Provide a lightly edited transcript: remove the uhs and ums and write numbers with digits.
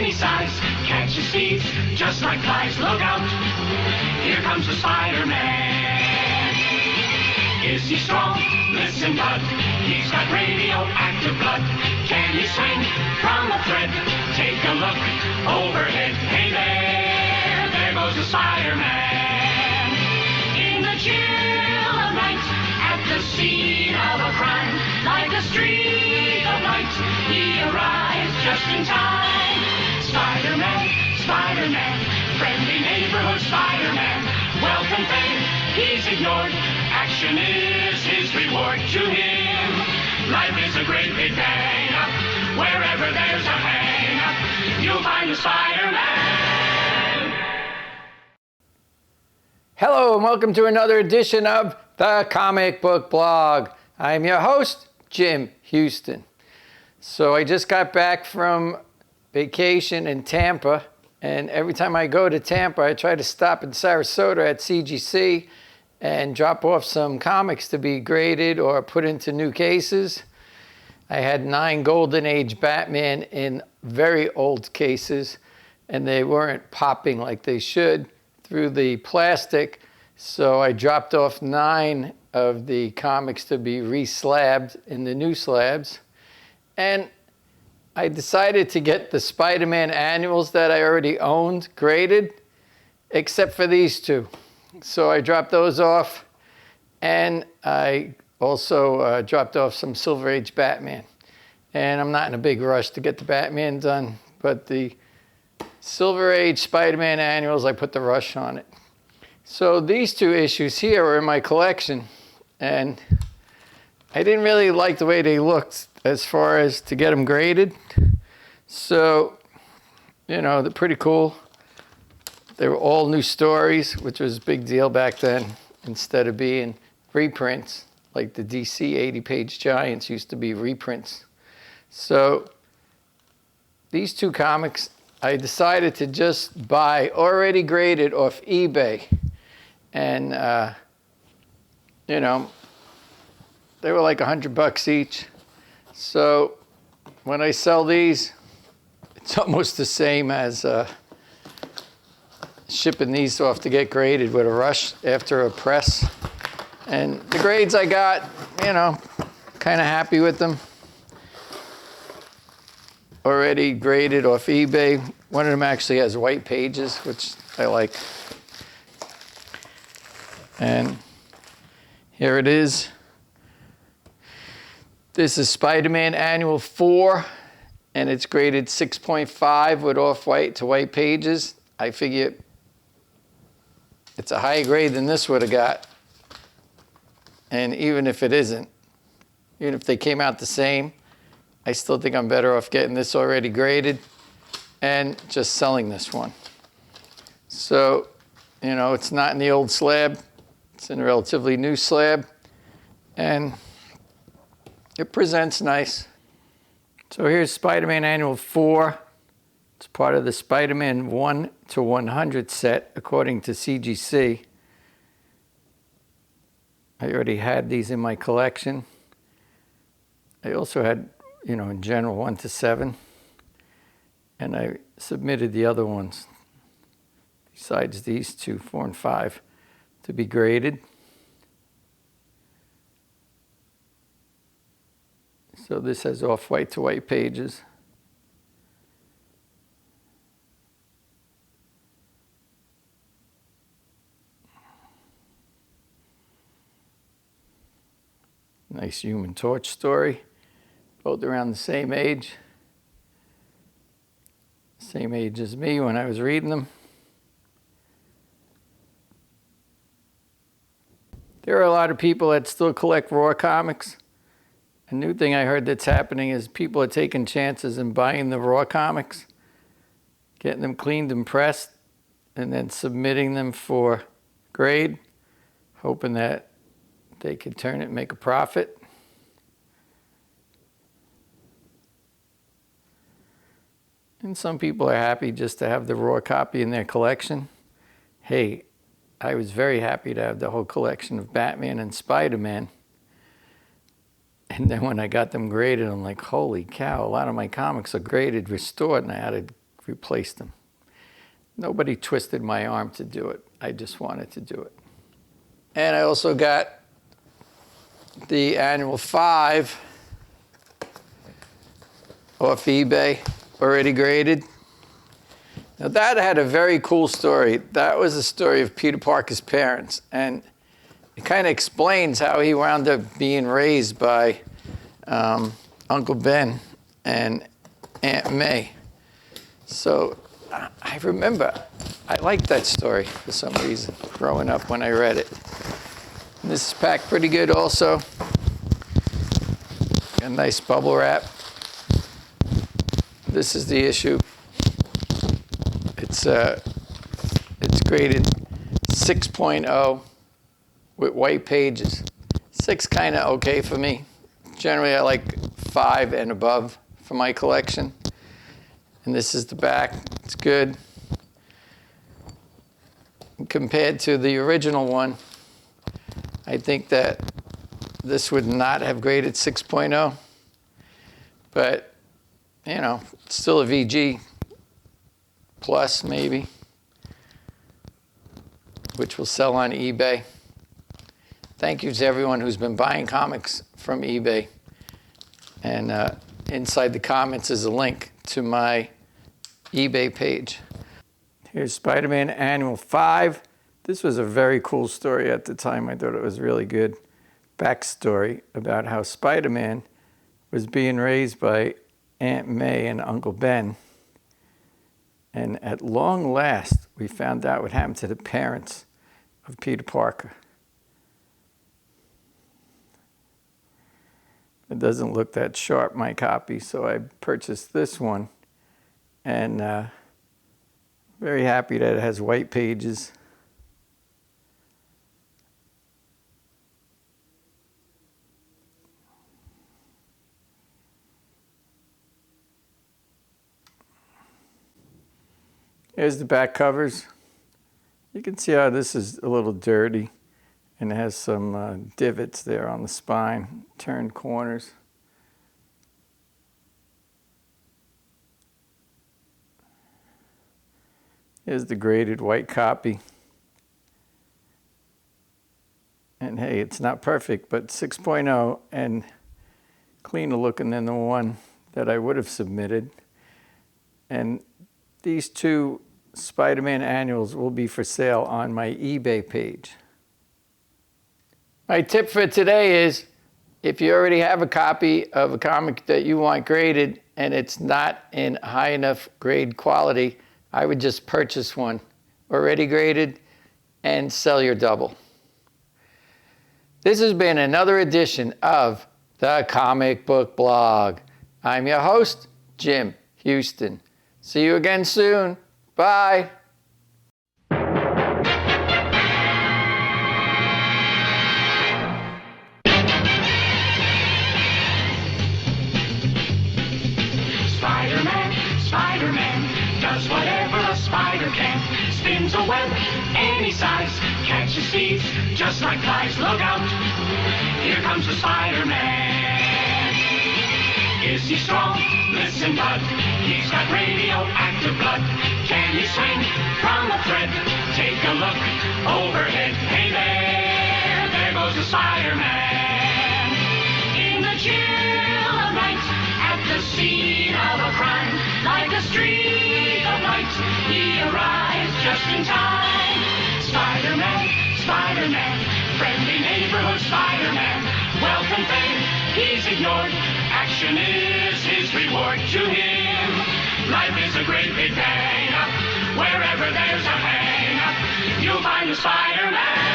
any size, catches thieves just like flies. Look out, here comes the Spider-Man. Is he strong? Listen, bud, he's got radioactive blood. Can he swing from a thread? Take a look overhead. Hey there goes the Spider-Man. In the chill of night, at the scene of a crime, like a streak of light, he arrives just in time. Spider-Man, Spider-Man, friendly neighborhood Spider-Man. Wealth and fame, he's ignored. Action is his reward to him. Life is a great big bang up. Wherever there's a hang up, you'll find a Spider-Man. Hello and welcome to another edition of the Comic Book Blog. I'm your host, Jim Houston. So I just got back from vacation in Tampa, and every time I go to Tampa, I try to stop in Sarasota at CGC and drop off some comics to be graded or put into new cases. I had 9 Golden Age Batman in very old cases, and they weren't popping like they should through the plastic, so I dropped off 9 of the comics to be re-slabbed in the new slabs. And I decided to get the Spider-Man annuals that I already owned graded, except for these 2. So I dropped those off, and I also dropped off some Silver Age Batman. And I'm not in a big rush to get the Batman done, but the Silver Age Spider-Man annuals, I put the rush on it. So these 2 issues here are in my collection, and I didn't really like the way they looked as far as to get them graded. So, you know, they're pretty cool. They were all new stories, which was a big deal back then, instead of being reprints, like the DC 80-page Giants used to be reprints. So these 2 comics, I decided to just buy already graded off eBay. And, you know, they were like $100 each. So when I sell these, it's almost the same as shipping these off to get graded with a rush after a press. And the grades I got, you know, kind of happy with them. Already graded off eBay. One of them actually has white pages, which I like. And here it is. This is Spider-Man Annual 4, and it's graded 6.5 with off-white to white pages. I figure it's a higher grade than this would have got. And even if it isn't, even if they came out the same, I still think I'm better off getting this already graded and just selling this one. So, you know, it's not in the old slab. It's in a relatively new slab. And it presents nice. So here's Spider-Man Annual 4. It's part of the Spider-Man 1 to 100 set, according to CGC. I already had these in my collection. I also had, you know, in general, 1 to 7. And I submitted the other ones, besides these 2, 4 and 5, to be graded. So this has off-white to white pages. Nice Human Torch story. Both around the same age. Same age as me when I was reading them. There are a lot of people that still collect raw comics. A new thing I heard that's happening is people are taking chances and buying the raw comics, getting them cleaned and pressed, and then submitting them for grade, hoping that they could turn it and make a profit. And some people are happy just to have the raw copy in their collection. Hey, I was very happy to have the whole collection of Batman and Spider-Man. And then when I got them graded, I'm like, holy cow, a lot of my comics are graded, restored, and I had to replaced them. Nobody twisted my arm to do it. I just wanted to do it. And I also got the annual 5 off eBay, already graded. Now that had a very cool story. That was the story of Peter Parker's parents, and it kind of explains how he wound up being raised by Uncle Ben and Aunt May. So I remember, I liked that story for some reason, growing up when I read it. And this is packed pretty good also. Got a nice bubble wrap. This is the issue. It's graded 6.0 with white pages. 6 kind of okay for me. Generally, I like 5 and above for my collection. And this is the back. It's good. Compared to the original one, I think that this would not have graded 6.0. But, you know, it's still a VG plus maybe, which will sell on eBay. Thank you to everyone who's been buying comics from eBay. And inside the comments is a link to my eBay page. Here's Spider-Man Annual 5. This was a very cool story at the time. I thought it was really good. Backstory about how Spider-Man was being raised by Aunt May and Uncle Ben. And at long last, we found out what happened to the parents of Peter Parker. It doesn't look that sharp, my copy, so I purchased this one. And very happy that it has white pages. Here's the back covers. You can see how this is a little dirty, and it has some divots there on the spine, turned corners. Here's the graded white copy. And hey, it's not perfect, but 6.0 and cleaner looking than the one that I would have submitted. And these 2 Spider-Man annuals will be for sale on my eBay page. My tip for today is, if you already have a copy of a comic that you want graded and it's not in high enough grade quality, I would just purchase one already graded and sell your double. This has been another edition of the Comic Book Blog. I'm your host, Jim Houston. See you again soon. Bye. Spider-Man does whatever a spider can. Spins a web any size, catches thieves just like flies. Look out, here comes the Spider-Man. Is he strong? Listen, bud, he's got radioactive blood. Can he swing from a thread? Take a look overhead. Hey there goes the Spider-Man. In the chill of night, at the scene of a crime, like a streak of light, he arrives just in time. Spider-Man, Spider-Man, friendly neighborhood Spider-Man. Wealth and fame, he's ignored. Action is his reward to him. Life is a great big hang-up. Wherever there's a hang-up, you'll find a Spider-Man.